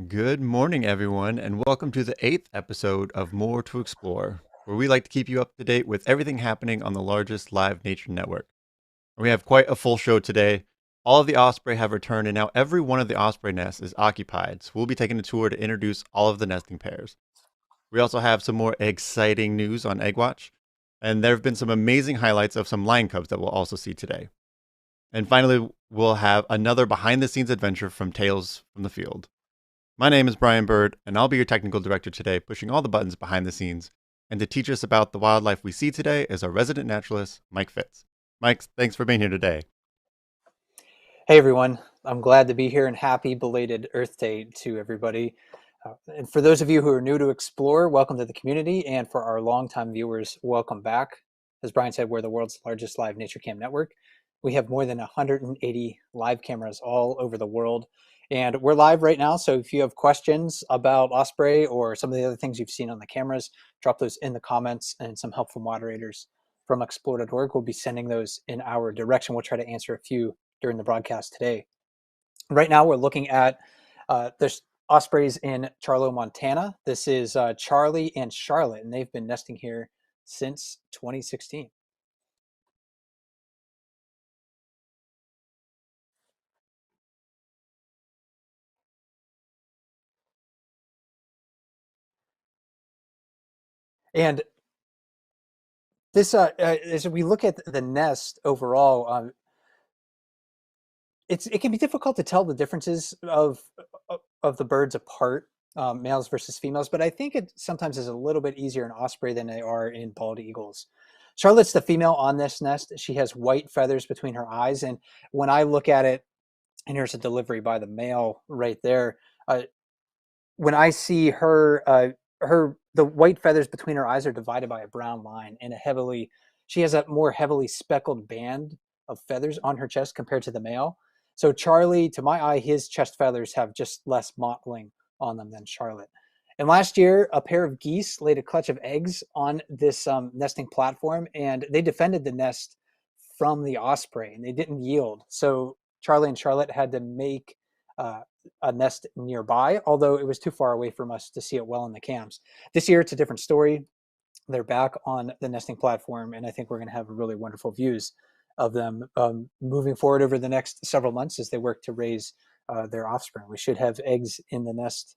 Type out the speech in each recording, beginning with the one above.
Good morning, everyone, and welcome to the eighth episode of More to Explore, where we like to keep you up to date with everything happening on the largest live nature network. We have quite a full show today. All of the Osprey have returned, and now every one of the Osprey nests is occupied, so we'll be taking a tour to introduce all of the nesting pairs. We also have some more exciting news on Egg Watch, and there have been some amazing highlights of some lion cubs that we'll also see today. And finally, we'll have another behind the scenes adventure from Tales from the Field. My name is Brian Bird, and I'll be your technical director today, pushing all the buttons behind the scenes. And to teach us about the wildlife we see today is our resident naturalist, Mike Fitz. Mike, thanks for being here today. Hey everyone, I'm glad to be here and happy belated Earth Day to everybody. And for those of you who are new to Explore, welcome to the community. And for our longtime viewers, welcome back. As Brian said, we're the world's largest live nature cam network. We have more than 180 live cameras all over the world. And we're live right now, so if you have questions about Osprey or some of the other things you've seen on the cameras, drop those in the comments, and some helpful moderators from explore.org will be sending those in our direction. We'll try to answer a few during the broadcast today. Right now, we're looking at there's ospreys in Charlo, Montana. This is Charlie and Charlotte, and they've been nesting here since 2016. And this, as we look at the nest overall, it can be difficult to tell the differences of the birds apart, males versus females. But I think it sometimes is a little bit easier in osprey than they are in bald eagles. Charlotte's the female on this nest. She has white feathers between her eyes, and when I look at it, and here's a delivery by the male right there. When I see her, the white feathers between her eyes are divided by a brown line, and she has a more heavily speckled band of feathers on her chest compared to the male. So Charlie, to my eye, his chest feathers have just less mottling on them than Charlotte. And last year, a pair of geese laid a clutch of eggs on this nesting platform, and they defended the nest from the osprey, and they didn't yield. So Charlie and Charlotte had to make uh, a nest nearby, although it was too far away from us to see it well in the cams. This year, it's a different story. They're back on the nesting platform, and I think we're going to have really wonderful views of them moving forward over the next several months as they work to raise their offspring. We should have eggs in the nest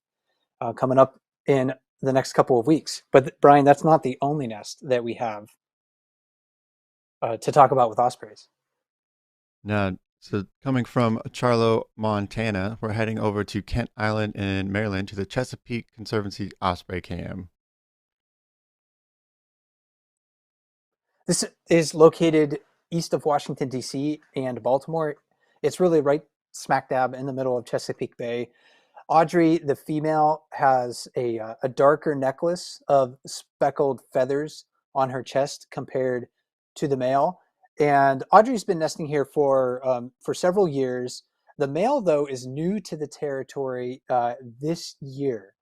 coming up in the next couple of weeks. But Brian, that's not the only nest that we have to talk about with ospreys. Now, so coming from Charlo, Montana, we're heading over to Kent Island in Maryland to the Chesapeake Conservancy Osprey Cam. This is located east of Washington, D.C. and Baltimore. It's really right smack dab in the middle of Chesapeake Bay. Audrey, the female, has a darker necklace of speckled feathers on her chest compared to the male. And Audrey's been nesting here for several years. The male, though, is new to the territory this year.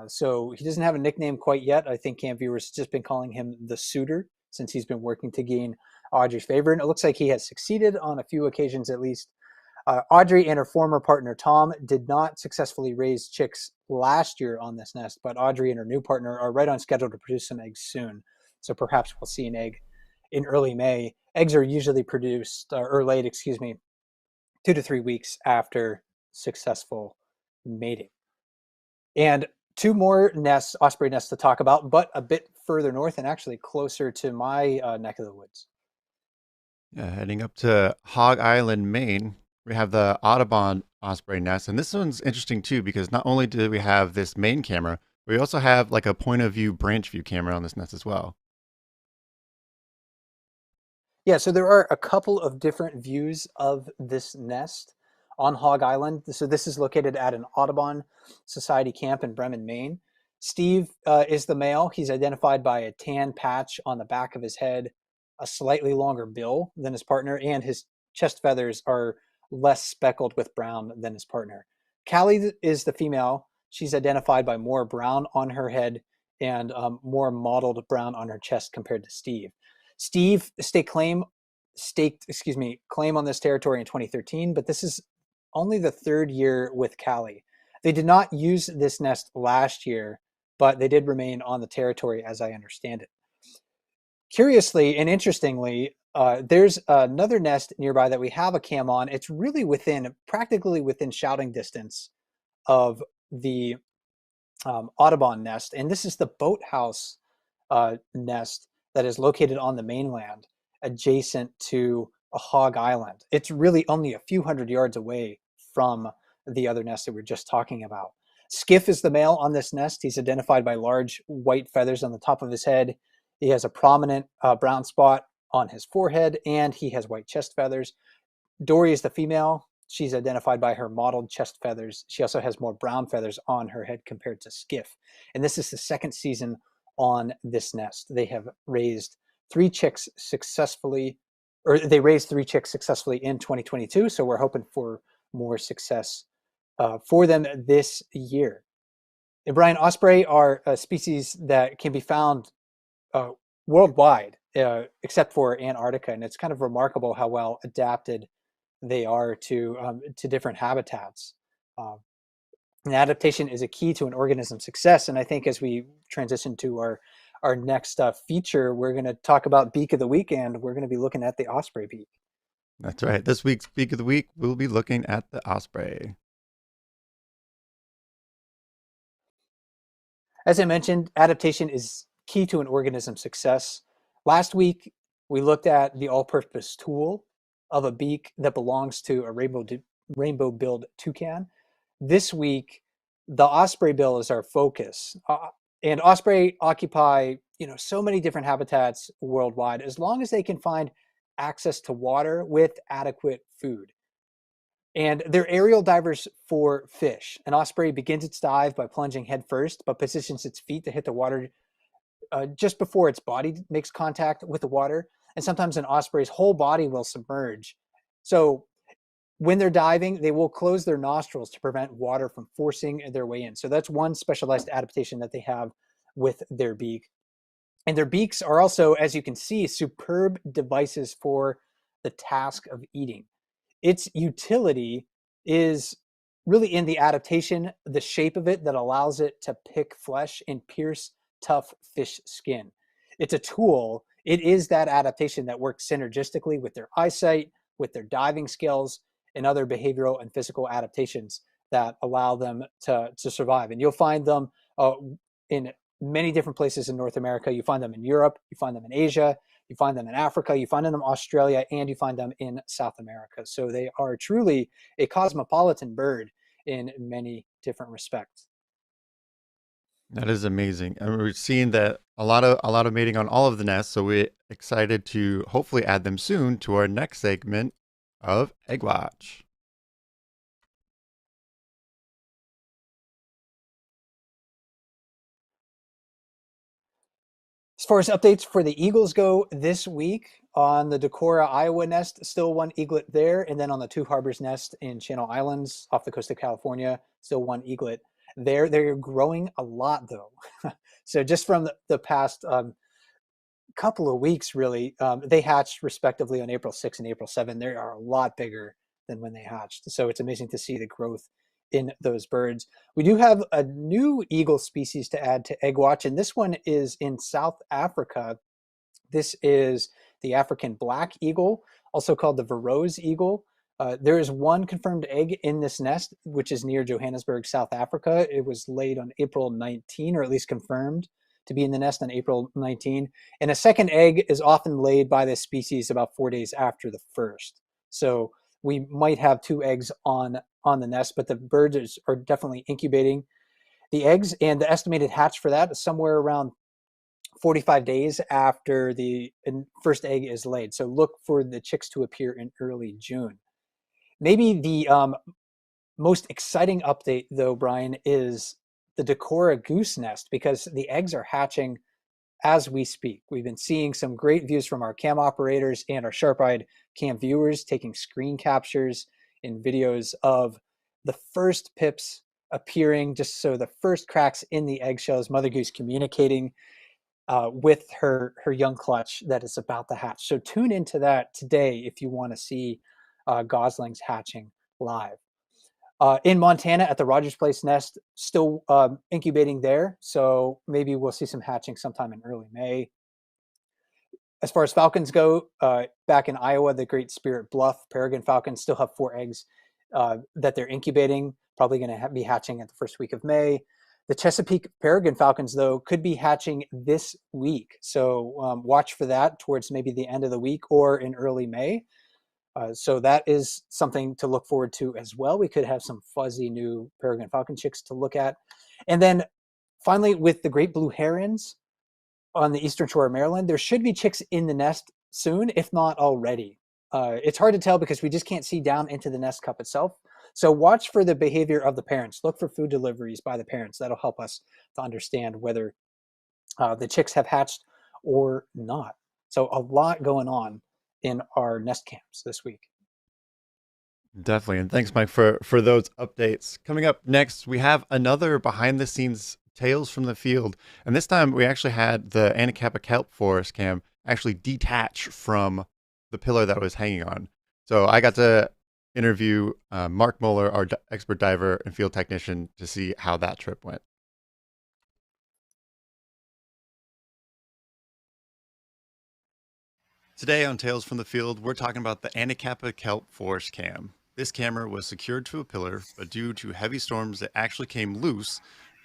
So he doesn't have a nickname quite yet. I think cam viewers have just been calling him the suitor since he's been working to gain Audrey's favor. And it looks like he has succeeded on a few occasions at least. Audrey and her former partner, Tom, did not successfully raise chicks last year on this nest, but Audrey and her new partner are right on schedule to produce some eggs soon. So perhaps we'll see an egg in early May. Eggs are usually produced, or laid, 2 to 3 weeks after successful mating. And two more nests, osprey nests to talk about, but a bit further north and actually closer to my neck of the woods. Yeah, heading up to Hog Island, Maine, we have the Audubon Osprey nest. And this one's interesting too, because not only do we have this main camera, we also have like a point of view branch view camera on this nest as well. Yeah, so there are a couple of different views of this nest on Hog Island. So this is located at an Audubon Society camp in Bremen, Maine. Steve is the male. He's identified by a tan patch on the back of his head, a slightly longer bill than his partner, and his chest feathers are less speckled with brown than his partner. Callie is the female. She's identified by more brown on her head and more mottled brown on her chest compared to Steve. Steve staked claim on this territory in 2013, but this is only the third year with Callie. They did not use this nest last year, but they did remain on the territory as I understand it. Curiously and interestingly, there's another nest nearby that we have a cam on. It's really practically within shouting distance of the Audubon nest, and this is the boathouse nest that is located on the mainland, adjacent to a hog island. It's really only a few hundred yards away from the other nest that we are just talking about. Skiff is the male on this nest. He's identified by large white feathers on the top of his head. He has a prominent brown spot on his forehead, and he has white chest feathers. Dory is the female. She's identified by her mottled chest feathers. She also has more brown feathers on her head compared to Skiff. And this is the second season on this nest. They have raised three chicks successfully, or they raised three chicks successfully in 2022. So we're hoping for more success for them this year. And Brian, osprey are a species that can be found worldwide, except for Antarctica. And it's kind of remarkable how well adapted they are to different habitats. And adaptation is a key to an organism's success. And I think as we transition to our next feature, we're going to talk about Beak of the Week, and we're going to be looking at the osprey beak. That's right. This week's Beak of the Week, we'll be looking at the osprey. As I mentioned, adaptation is key to an organism's success. Last week, we looked at the all-purpose tool of a beak that belongs to a rainbow-billed toucan. This week, the osprey bill is our focus. And osprey occupy, so many different habitats worldwide, as long as they can find access to water with adequate food. And they're aerial divers for fish. An osprey begins its dive by plunging headfirst, but positions its feet to hit the water just before its body makes contact with the water. And sometimes an osprey's whole body will submerge. So when they're diving, they will close their nostrils to prevent water from forcing their way in. So that's one specialized adaptation that they have with their beak. And their beaks are also, as you can see, superb devices for the task of eating. Its utility is really in the adaptation, the shape of it that allows it to pick flesh and pierce tough fish skin. It's a tool. It is that adaptation that works synergistically with their eyesight, with their diving skills, and other behavioral and physical adaptations that allow them to survive. And you'll find them in many different places in North America. You find them in Europe, you find them in Asia, you find them in Africa, you find them in Australia, and you find them in South America. So they are truly a cosmopolitan bird in many different respects. That is amazing. And we're seeing that a lot of mating on all of the nests, so we're excited to hopefully add them soon to our next segment of Egg Watch. As far as updates for the eagles go this week, on the Decorah, Iowa nest, still one eaglet there. And then on the Two Harbors nest in Channel Islands off the coast of California, still one eaglet there. They're growing a lot though. So just from the past couple of weeks, really, they hatched respectively on April 6 and April 7. They are a lot bigger than when they hatched. So it's amazing to see the growth in those birds. We do have a new eagle species to add to Egg Watch, and this one is in South Africa. This is the African black eagle, also called the Verreaux's eagle. There is one confirmed egg in this nest, which is near Johannesburg, South Africa. It was laid on April 19, or at least confirmed to be in the nest on April 19. And a second egg is often laid by this species about 4 days after the first. So we might have two eggs on the nest, but the birds are definitely incubating the eggs, and the estimated hatch for that is somewhere around 45 days after the first egg is laid. So look for the chicks to appear in early June. Maybe the most exciting update, though, Brian, is the Decorah goose nest, because the eggs are hatching as we speak. We've been seeing some great views from our cam operators and our sharp-eyed cam viewers taking screen captures and videos of the first pips appearing, just so the first cracks in the eggshells, mother goose communicating with her young clutch that is about to hatch. So tune into that today if you want to see goslings hatching live. In Montana at the Rogers Place Nest, still incubating there. So maybe we'll see some hatching sometime in early May. As far as falcons go, back in Iowa, the Great Spirit Bluff peregrine falcons still have 4 eggs that they're incubating, probably going to be hatching at the first week of May. The Chesapeake peregrine falcons, though, could be hatching this week. So watch for that towards maybe the end of the week or in early May. So that is something to look forward to as well. We could have some fuzzy new peregrine falcon chicks to look at. And then finally, with the great blue herons on the eastern shore of Maryland, there should be chicks in the nest soon, if not already. It's hard to tell because we just can't see down into the nest cup itself. So watch for the behavior of the parents. Look for food deliveries by the parents. That'll help us to understand whether the chicks have hatched or not. So a lot going on in our nest camps this week. Definitely. And thanks, Mike, for those updates. Coming up next, we have another behind the scenes Tales from the Field. And this time we actually had the Anacapa kelp forest cam actually detach from the pillar that it was hanging on. So I got to interview Mark Moeller, our expert diver and field technician, to see how that trip went. Today on Tales from the Field, we're talking about the Anacapa kelp forest cam. This camera was secured to a pillar, but due to heavy storms, it actually came loose,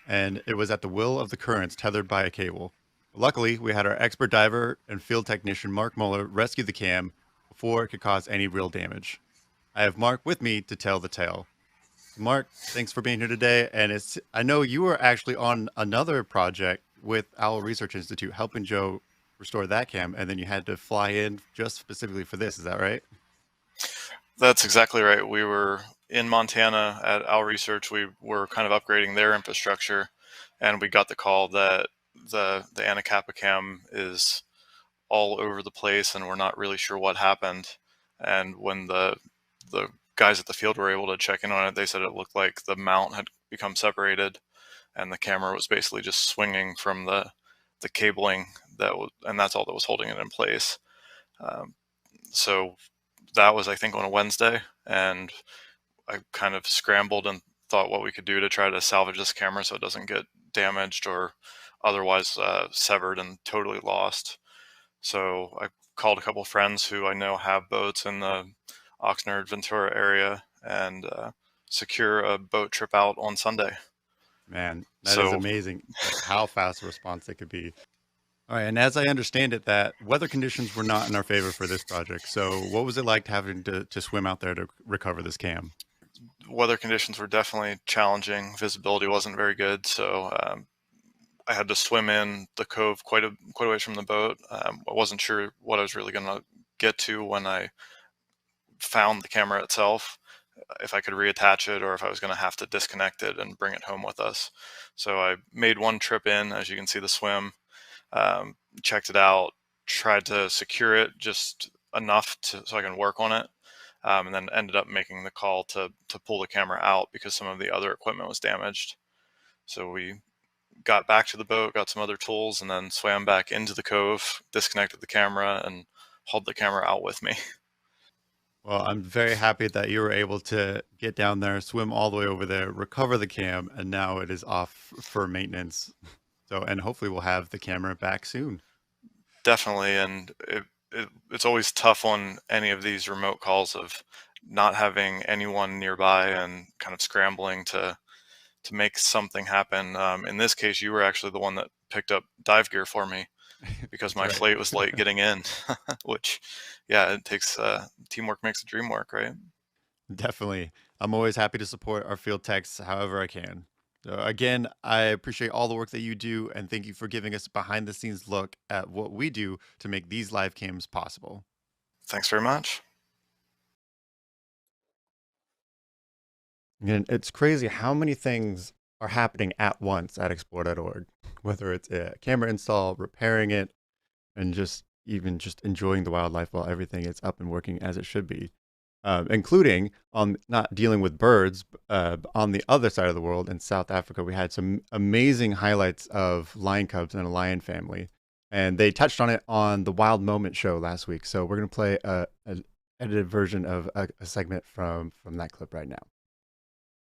and it was at the will of the currents, tethered by a cable. Luckily, we had our expert diver and field technician, Mark Muller, rescue the cam before it could cause any real damage. I have Mark with me to tell the tale. Mark, thanks for being here today. And I know you were actually on another project with Owl Research Institute helping Joe restore that cam, and then you had to fly in just specifically for this. Is that right? That's exactly right. We were in Montana at Owl Research. We were kind of upgrading their infrastructure, and we got the call that the Anacapa cam is all over the place, and we're not really sure what happened. And when the guys at the field were able to check in on it, they said it looked like the mount had become separated, and the camera was basically just swinging from the cabling and that's all that was holding it in place. So that was, I think, on a Wednesday, and I kind of scrambled and thought what we could do to try to salvage this camera so it doesn't get damaged or otherwise severed and totally lost. So I called a couple of friends who I know have boats in the Oxnard, Ventura area, and secure a boat trip out on Sunday. Man, that is amazing, like how fast a response it could be. All right, and as I understand it, that weather conditions were not in our favor for this project. So what was it like having to swim out there to recover this cam? Weather conditions were definitely challenging. Visibility wasn't very good, so I had to swim in the cove quite a ways from the boat. I wasn't sure what I was really going to get to when I found the camera itself, if I could reattach it or if I was going to have to disconnect it and bring it home with us. So I made one trip in, as you can see the swim, checked it out, tried to secure it just enough so I can work on it, and then ended up making the call to pull the camera out because some of the other equipment was damaged. So we got back to the boat, got some other tools, and then swam back into the cove, disconnected the camera, and hauled the camera out with me. Well, I'm very happy that you were able to get down there, swim all the way over there, recover the cam, and now it is off for maintenance. So, and hopefully we'll have the camera back soon. Definitely, and it's always tough on any of these remote calls of not having anyone nearby and kind of scrambling to make something happen. In this case, you were actually the one that picked up dive gear for me because my flight was late getting in, which, yeah, it takes teamwork makes the dream work, right? Definitely. I'm always happy to support our field techs however I can. So again, I appreciate all the work that you do, and thank you for giving us a behind the scenes look at what we do to make these live cams possible. Thanks very much. And it's crazy how many things are happening at once at explore.org, whether it's a camera install, repairing it, and even just enjoying the wildlife while everything is up and working as it should be. Including on not dealing with birds. On the other side of the world in South Africa, we had some amazing highlights of lion cubs and a lion family, and they touched on it on the Wild Moment show last week. So we're gonna play an edited version of a segment from that clip right now.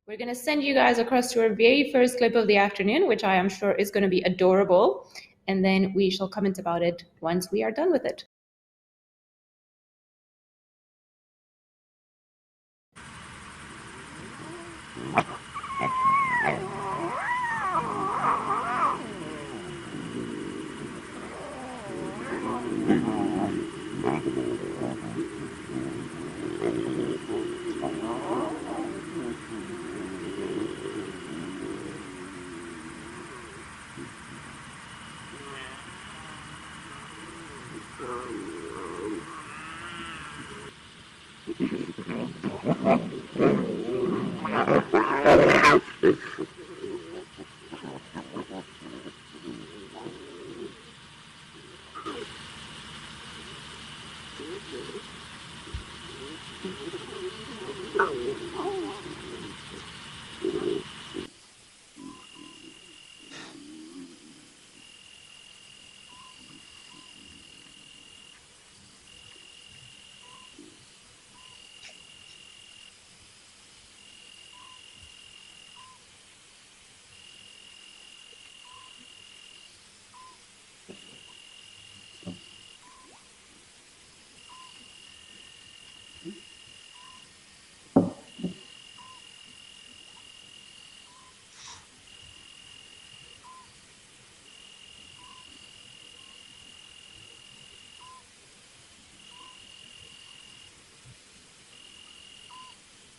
We're going to send you guys across to our very first clip of the afternoon, which I am sure is going to be adorable. And then we shall comment about it once we are done with it.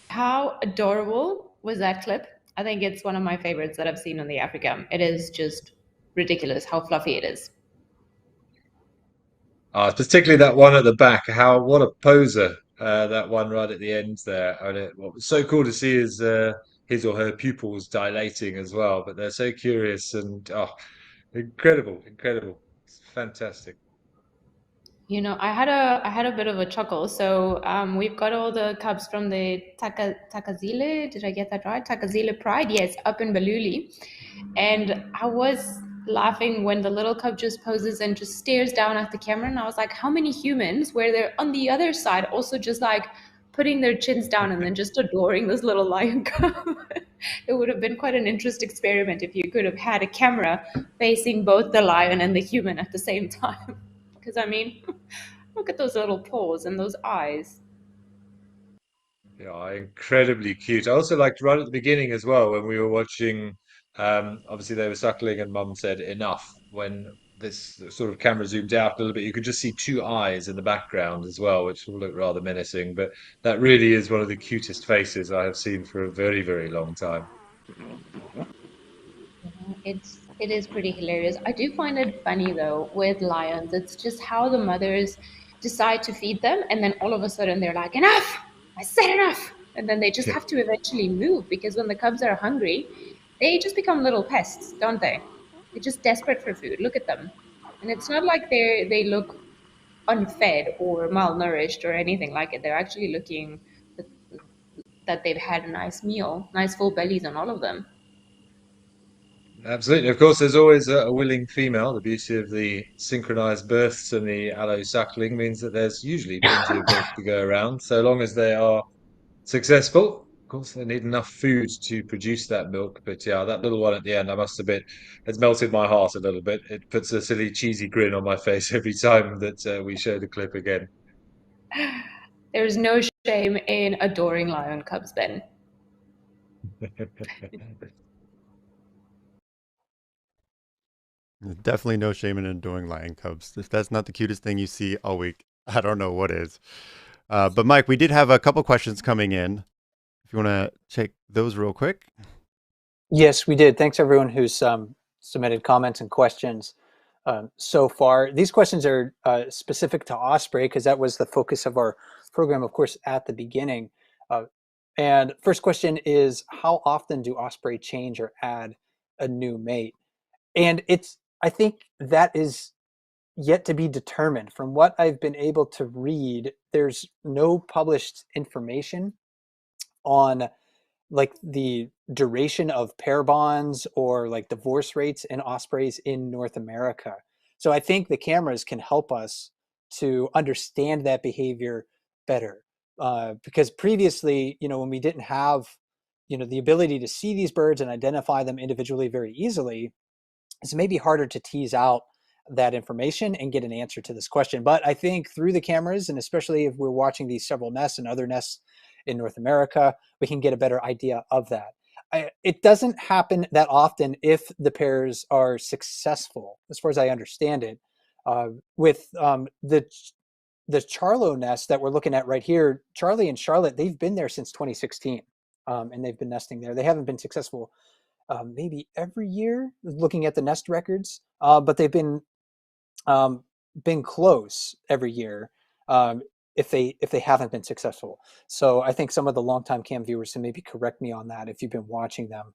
How adorable was that clip? I think it's one of my favorites that I've seen on the Africam. It is just ridiculous how fluffy it is. Particularly that one at the back. What a poser that one right at the end there. What was so cool to see is his or her pupils dilating as well. But they're so curious and incredible, incredible. It's fantastic. You know, I had a bit of a chuckle. So we've got all the cubs from the Takazile. Did I get that right? Takazile Pride, yes, up in Baluli. And I was laughing when the little cub just poses and just stares down at the camera. And I was like, how many humans where they're on the other side also just like putting their chins down and then just adoring this little lion cub? It would have been quite an interesting experiment if you could have had a camera facing both the lion and the human at the same time. Because, I mean, look at those little paws and those eyes. Yeah, incredibly cute. I also liked right at the beginning as well when we were watching. Obviously, they were suckling, and Mum said enough. When this sort of camera zoomed out a little bit, you could just see two eyes in the background as well, which all looked rather menacing. But that really is one of the cutest faces I have seen for a very, very long time. It is pretty hilarious. I do find it funny though with lions. It's just how the mothers decide to feed them, and then all of a sudden they're like, "Enough! I said enough!" And then they just have to eventually move because when the cubs are hungry, they just become little pests, don't they? They're just desperate for food. Look at them, and it's not like they look unfed or malnourished or anything like it. They're actually looking that they've had a nice meal, nice full bellies on all of them. Absolutely. Of course, there's always a willing female. The beauty of the synchronized births and the allo suckling means that there's usually plenty of milk to go around, so long as they are successful. Of course, they need enough food to produce that milk. But yeah, that little one at the end, I must admit, has melted my heart a little bit. It puts a silly, cheesy grin on my face every time that we show the clip again. There's no shame in adoring lion cubs, Ben. Definitely no shame in adoring lion cubs. If that's not the cutest thing you see all week, I don't know what is. But Mike, we did have a couple questions coming in. If you want to check those real quick. Yes, we did. Thanks everyone who's submitted comments and questions so far. These questions are specific to Osprey because that was the focus of our program, of course, at the beginning. And first question is, how often do Osprey change or add a new mate? And I think that is yet to be determined. From what I've been able to read, there's no published information on like the duration of pair bonds or like divorce rates in ospreys in North America. So I think the cameras can help us to understand that behavior better. Because previously, when we didn't have, the ability to see these birds and identify them individually very easily, it's maybe harder to tease out that information and get an answer to this question. But I think through the cameras, and especially if we're watching these several nests and other nests in North America, we can get a better idea of that. It doesn't happen that often if the pairs are successful, as far as I understand it. With the Charlo nest that we're looking at right here, Charlie and Charlotte, they've been there since 2016, and they've been nesting there. They haven't been successful maybe every year, looking at the nest records, but they've been close every year, if they haven't been successful. So I think some of the longtime cam viewers can maybe correct me on that if you've been watching them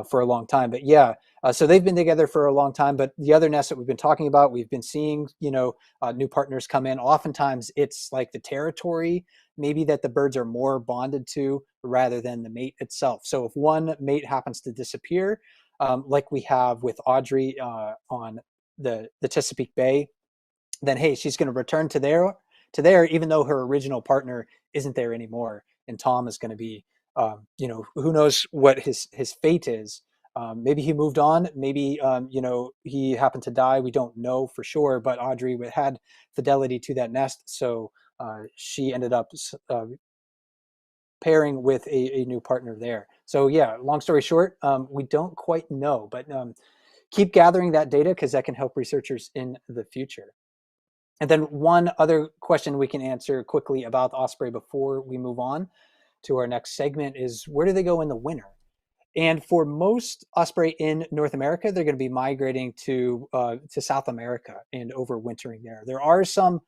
for a long time. But yeah, so they've been together for a long time. But the other nests that we've been talking about, we've been seeing new partners come in. Oftentimes it's like the territory maybe that the birds are more bonded to rather than the mate itself. So if one mate happens to disappear, like we have with Audrey on the Chesapeake Bay, then hey, she's going to return to there, even though her original partner isn't there anymore. And Tom is going to be, who knows what his fate is. Maybe he moved on. Maybe, he happened to die. We don't know for sure, but Audrey had fidelity to that nest. So she ended up pairing with a new partner there. So yeah, long story short, we don't quite know, but keep gathering that data because that can help researchers in the future. And then one other question we can answer quickly about the osprey before we move on to our next segment is, where do they go in the winter? And for most osprey in North America, they're going to be migrating to South America and overwintering there. There are some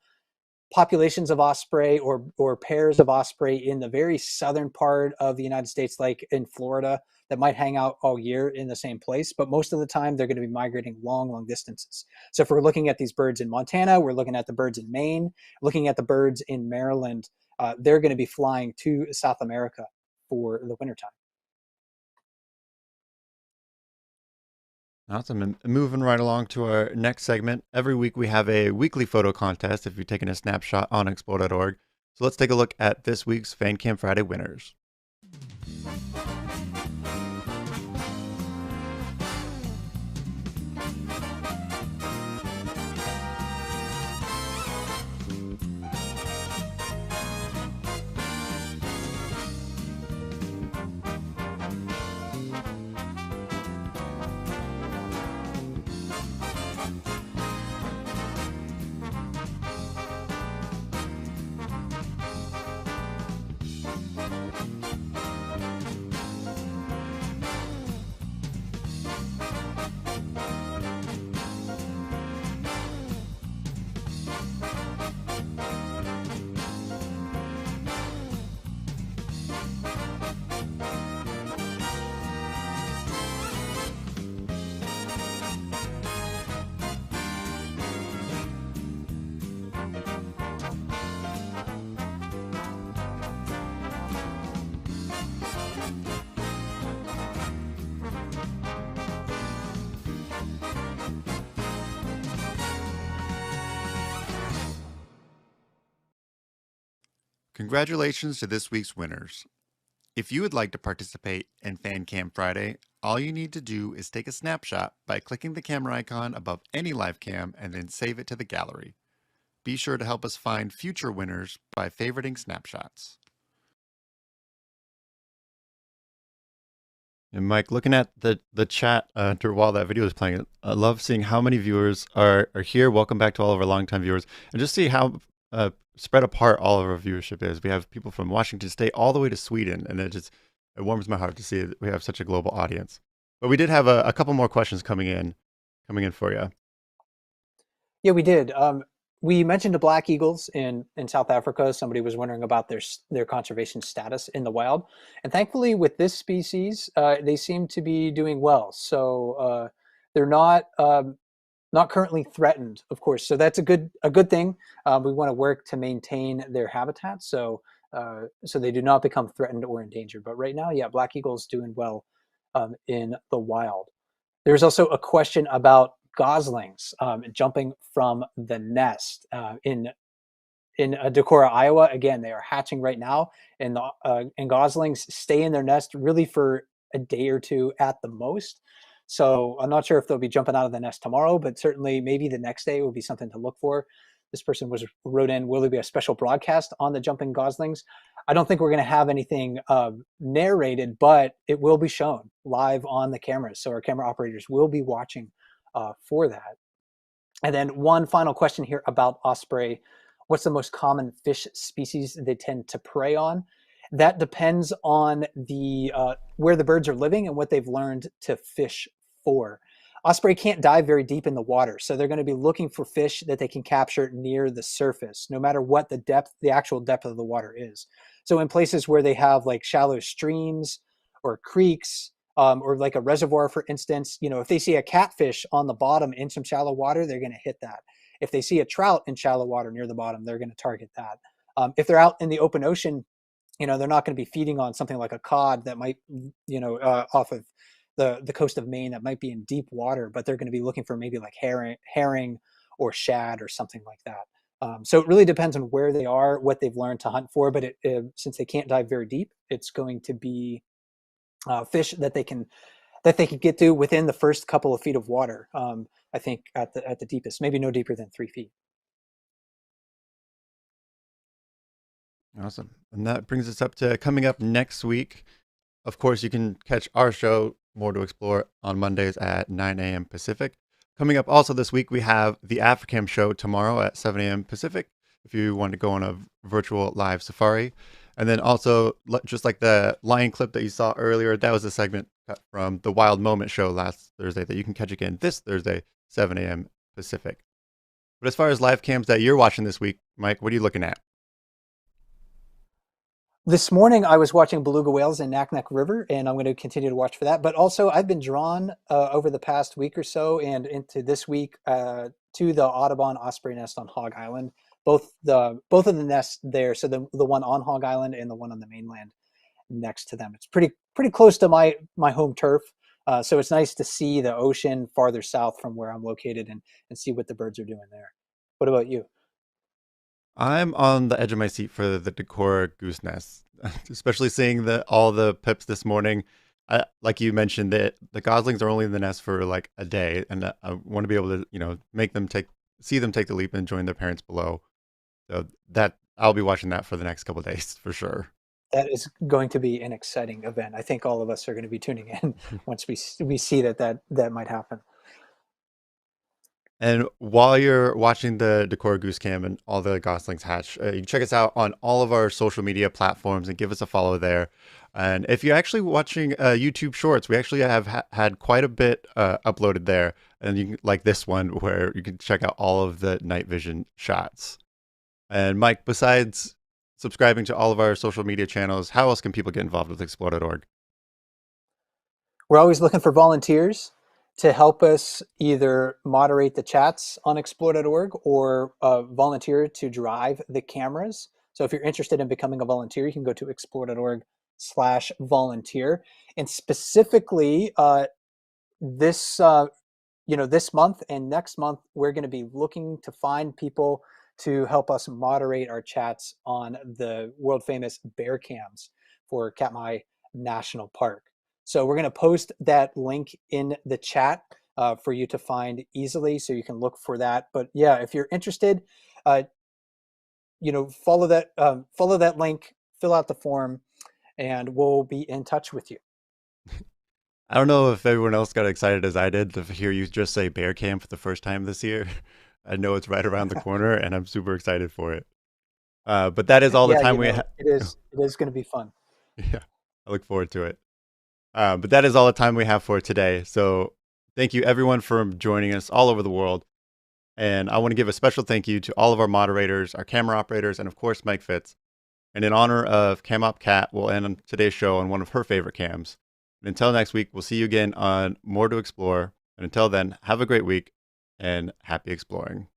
populations of osprey or pairs of osprey in the very southern part of the United States, like in Florida, that might hang out all year in the same place. But most of the time, they're going to be migrating long distances. So if we're looking at these birds in Montana, we're looking at the birds in Maine, looking at the birds in Maryland, they're going to be flying to South America for the wintertime. Awesome. And moving right along to our next segment. Every week we have a weekly photo contest if you're taking a snapshot on explore.org. So let's take a look at this week's FanCam Friday winners. Congratulations to this week's winners. If you would like to participate in FanCam Friday, all you need to do is take a snapshot by clicking the camera icon above any live cam and then save it to the gallery. Be sure to help us find future winners by favoriting snapshots. And Mike, looking at the chat while that video is playing, I love seeing how many viewers are here. Welcome back to all of our longtime viewers. And just see how spread apart all of our viewership is. We have people from Washington State all the way to Sweden, and it warms my heart to see that we have such a global audience. But we did have a couple more questions coming in for you. Yeah, we did. We mentioned the black eagles in South Africa. Somebody was wondering about their conservation status in the wild, and thankfully, with this species, they seem to be doing well. So they're not currently threatened, of course. So that's a good thing. We want to work to maintain their habitat, so they do not become threatened or endangered. But right now, yeah, black eagles doing well in the wild. There's also a question about goslings jumping from the nest in in Decorah, Iowa, again, they are hatching right now, and goslings stay in their nest really for a day or two at the most. So I'm not sure if they'll be jumping out of the nest tomorrow, but certainly maybe the next day will be something to look for. This person wrote in, will there be a special broadcast on the jumping goslings? I don't think we're going to have anything narrated, but it will be shown live on the cameras. So our camera operators will be watching for that. And then one final question here about osprey. What's the most common fish species they tend to prey on? That depends on the where the birds are living and what they've learned to fish for. Osprey can't dive very deep in the water, so they're going to be looking for fish that they can capture near the surface, no matter what the actual depth of the water is. So in places where they have like shallow streams or creeks, or like a reservoir, for instance, if they see a catfish on the bottom in some shallow water, they're going to hit that. If they see a trout in shallow water near the bottom, they're going to target that. If they're out in the open ocean, they're not going to be feeding on something like a cod that might, off of the coast of Maine that might be in deep water, but they're going to be looking for maybe like herring or shad or something like that. So it really depends on where they are, what they've learned to hunt for. But since they can't dive very deep, it's going to be fish that they can get to within the first couple of feet of water. I think at the deepest, maybe no deeper than 3 feet. Awesome. And that brings us up to coming up next week. Of course, you can catch our show, More to Explore, on Mondays at 9 a.m. Pacific. Coming up also this week, we have the FanCam show tomorrow at 7 a.m. Pacific, if you want to go on a virtual live safari. And then also, just like the lion clip that you saw earlier, that was a segment cut from the Wild Moment show last Thursday that you can catch again this Thursday, 7 a.m. Pacific. But as far as live cams that you're watching this week, Mike, what are you looking at? This morning, I was watching beluga whales in Naknek River, and I'm going to continue to watch for that. But also, I've been drawn over the past week or so and into this week to the Audubon Osprey Nest on Hog Island. Both of the nests there, so the one on Hog Island and the one on the mainland next to them. It's pretty close to my home turf, so it's nice to see the ocean farther south from where I'm located and see what the birds are doing there. What about you? I'm on the edge of my seat for the Decorah goose nest, especially seeing all the pips this morning. Like you mentioned, that the goslings are only in the nest for like a day, and I want to be able to, make them see them take the leap and join their parents below. So that I'll be watching that for the next couple of days for sure. That is going to be an exciting event. I think all of us are going to be tuning in once we see that might happen. And while you're watching the Decorah Goose Cam and all the goslings hatch, you can check us out on all of our social media platforms and give us a follow there. And if you're actually watching YouTube Shorts, we actually have had quite a bit uploaded there. And you can, like this one, where you can check out all of the night vision shots. And Mike, besides subscribing to all of our social media channels, how else can people get involved with Explore.org? We're always looking for volunteers to help us either moderate the chats on Explore.org or volunteer to drive the cameras. So if you're interested in becoming a volunteer, you can go to explore.org/volunteer. And specifically this month and next month, we're going to be looking to find people to help us moderate our chats on the world famous bear cams for Katmai National Park. So we're going to post that link in the chat for you to find easily, so you can look for that. But yeah, if you're interested, follow that link, fill out the form, and we'll be in touch with you. I don't know if everyone else got excited as I did to hear you just say bear cam for the first time this year. I know it's right around the corner, and I'm super excited for it. But that is all the time we have. It is going to be fun. Yeah, I look forward to it. But that is all the time we have for today. So thank you everyone for joining us all over the world. And I want to give a special thank you to all of our moderators, our camera operators, and of course, Mike Fitz. And in honor of CamOp Kat, we'll end today's show on one of her favorite cams. And until next week, we'll see you again on More to Explore. And until then, have a great week and happy exploring.